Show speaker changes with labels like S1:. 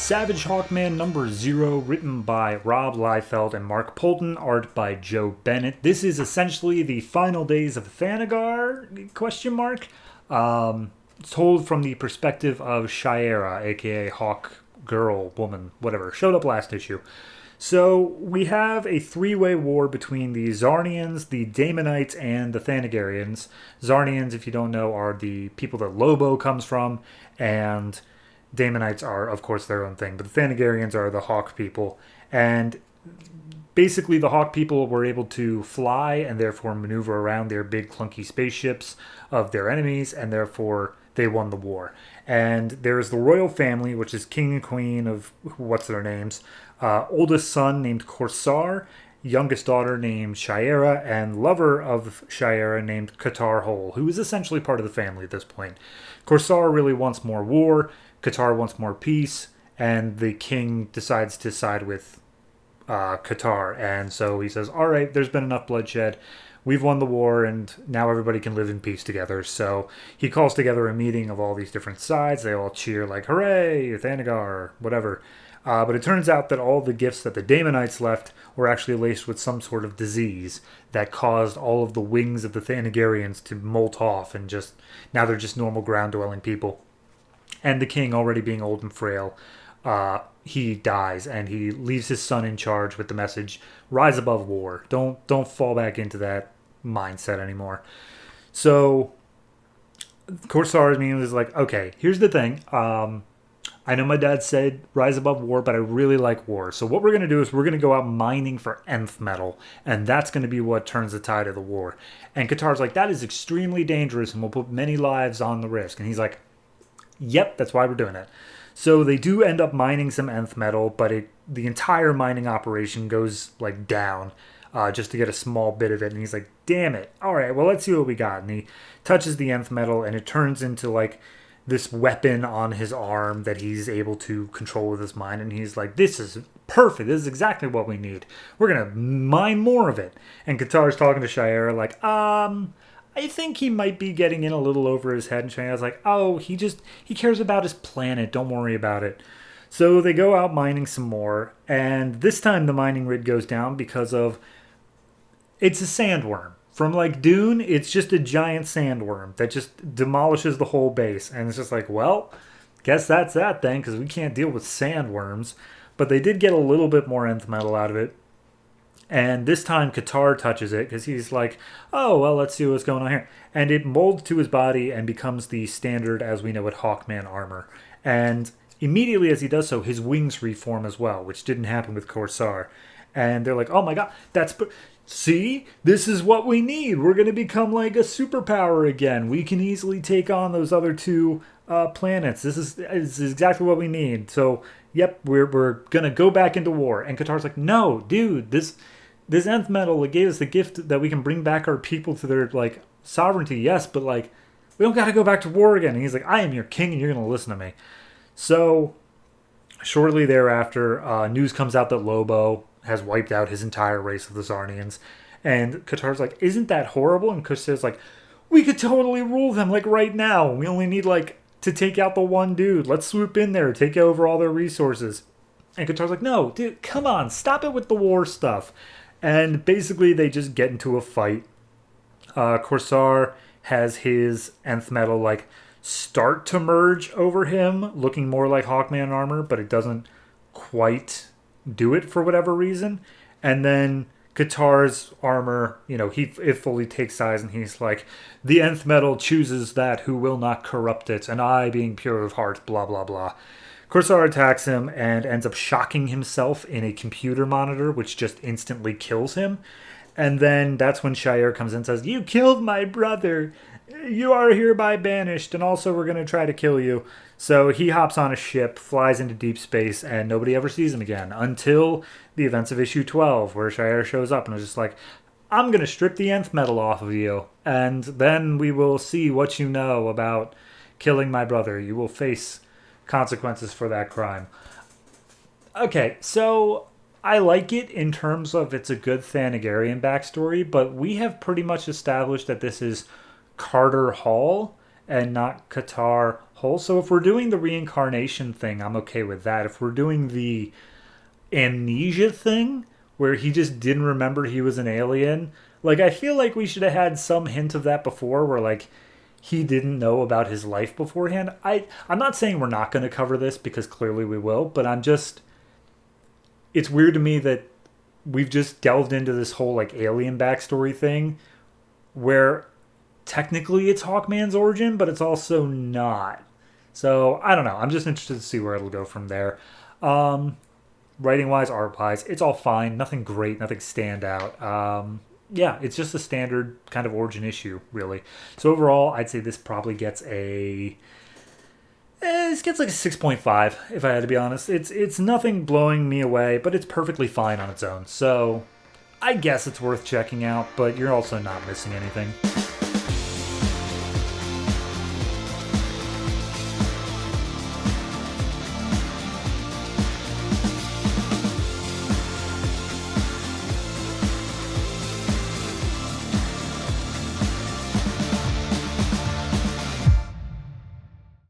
S1: Savage Hawkman number 0, written by Rob Liefeld and Mark Polton, art by Joe Bennett. This is essentially the final days of Thanagar, question mark. Told from the perspective of Shiera, aka Hawk Girl, Woman, whatever. Showed up last issue. So we have a three-way war between the Zarnians, the Daemonites, and the Thanagarians. Zarnians, if you don't know, are the people that Lobo comes from, and Daemonites are, of course, their own thing. But the Thanagarians are the Hawk people. And basically the Hawk people were able to fly and therefore maneuver around their big clunky spaceships of their enemies, and therefore they won the war. And there's the royal family, which is king and queen of what's their names. Oldest son named Corsar, youngest daughter named Shiera, and lover of Shiera named Qatar Hole, who is essentially part of the family at this point. Corsar really wants more war, Qatar wants more peace, and the king decides to side with Qatar. And so he says, all right, there's been enough bloodshed. We've won the war, and now everybody can live in peace together. So he calls together a meeting of all these different sides. They all cheer like, hooray, Thanagar, whatever. But it turns out that all the gifts that the Daemonites left were actually laced with some sort of disease that caused all of the wings of the Thanagarians to molt off, and just now they're just normal ground-dwelling people. And the king, already being old and frail, he dies, and he leaves his son in charge with the message, rise above war. Don't fall back into that mindset anymore. So Corsar's meaning is like, okay, here's the thing. I know my dad said rise above war, but I really like war. So what we're going to do is we're going to go out mining for nth metal, and that's going to be what turns the tide of the war. And Qatar's like, that is extremely dangerous and will put many lives on the risk. And he's like, yep, that's why we're doing it. So they do end up mining some nth metal, but the entire mining operation goes like down just to get a small bit of it. And he's like, damn it. All right, well, let's see what we got. And he touches the nth metal, and it turns into like this weapon on his arm that he's able to control with his mind. And he's like, this is perfect. This is exactly what we need. We're going to mine more of it. And Qatar's talking to Shiera like, I think he might be getting in a little over his head. And Shiera's like, oh, he cares about his planet. Don't worry about it. So they go out mining some more. And this time the mining rig goes down because of, it's a sandworm. From like Dune, it's just a giant sandworm that just demolishes the whole base. And it's just like, well, guess that's that then, because we can't deal with sandworms. But they did get a little bit more nth metal out of it. And this time Qatar touches it because he's like, oh, well, let's see what's going on here. And it molds to his body and becomes the standard, as we know it, Hawkman armor. And immediately as he does so, his wings reform as well, which didn't happen with Corsar. And they're like, oh my god, see, this is what we need. We're going to become like a superpower again. We can easily take on those other two planets. This is exactly what we need. So, yep, we're going to go back into war. And Qatar's like, no, dude, this nth metal, it gave us the gift that we can bring back our people to their like sovereignty. Yes, but like, we don't got to go back to war again. And he's like, I am your king and you're going to listen to me. So, shortly thereafter, news comes out that Lobo has wiped out his entire race of the Zarnians. And Qatar's like, isn't that horrible? And Kush says like, we could totally rule them like right now. We only need like to take out the one dude. Let's swoop in there, take over all their resources. And Qatar's like, no, dude, come on, stop it with the war stuff. And basically they just get into a fight. Corsar has his nth metal like start to merge over him, looking more like Hawkman armor, but it doesn't quite do it for whatever reason. And then Qatar's armor, it fully takes size, and he's like, the nth metal chooses that who will not corrupt it, and I, being pure of heart, blah blah blah. Corsar attacks him and ends up shocking himself in a computer monitor, which just instantly kills him. And then that's when Shiera comes in and says, you killed my brother, you are hereby banished, and also we're going to try to kill you. So he hops on a ship, flies into deep space, and nobody ever sees him again until the events of issue 12, where Shiera shows up and is just like, I'm going to strip the nth metal off of you, and then we will see what you know about killing my brother. You will face consequences for that crime. Okay, so I like it in terms of it's a good Thanagarian backstory, but we have pretty much established that this is Carter Hall, and not Qatar whole. So if we're doing the reincarnation thing, I'm okay with that. If we're doing the amnesia thing, where he just didn't remember he was an alien, like, I feel like we should have had some hint of that before, where, like, he didn't know about his life beforehand. I'm not saying we're not going to cover this, because clearly we will, but it's weird to me that we've just delved into this whole, like, alien backstory thing, where technically it's Hawkman's origin, but it's also not. So, I don't know. I'm just interested to see where it'll go from there. Writing wise, art wise, it's all fine. Nothing great, nothing stand out. Yeah, it's just a standard kind of origin issue, really. So overall, I'd say this probably gets this gets like a 6.5, if I had to be honest. It's nothing blowing me away, but it's perfectly fine on its own. So I guess it's worth checking out, but you're also not missing anything.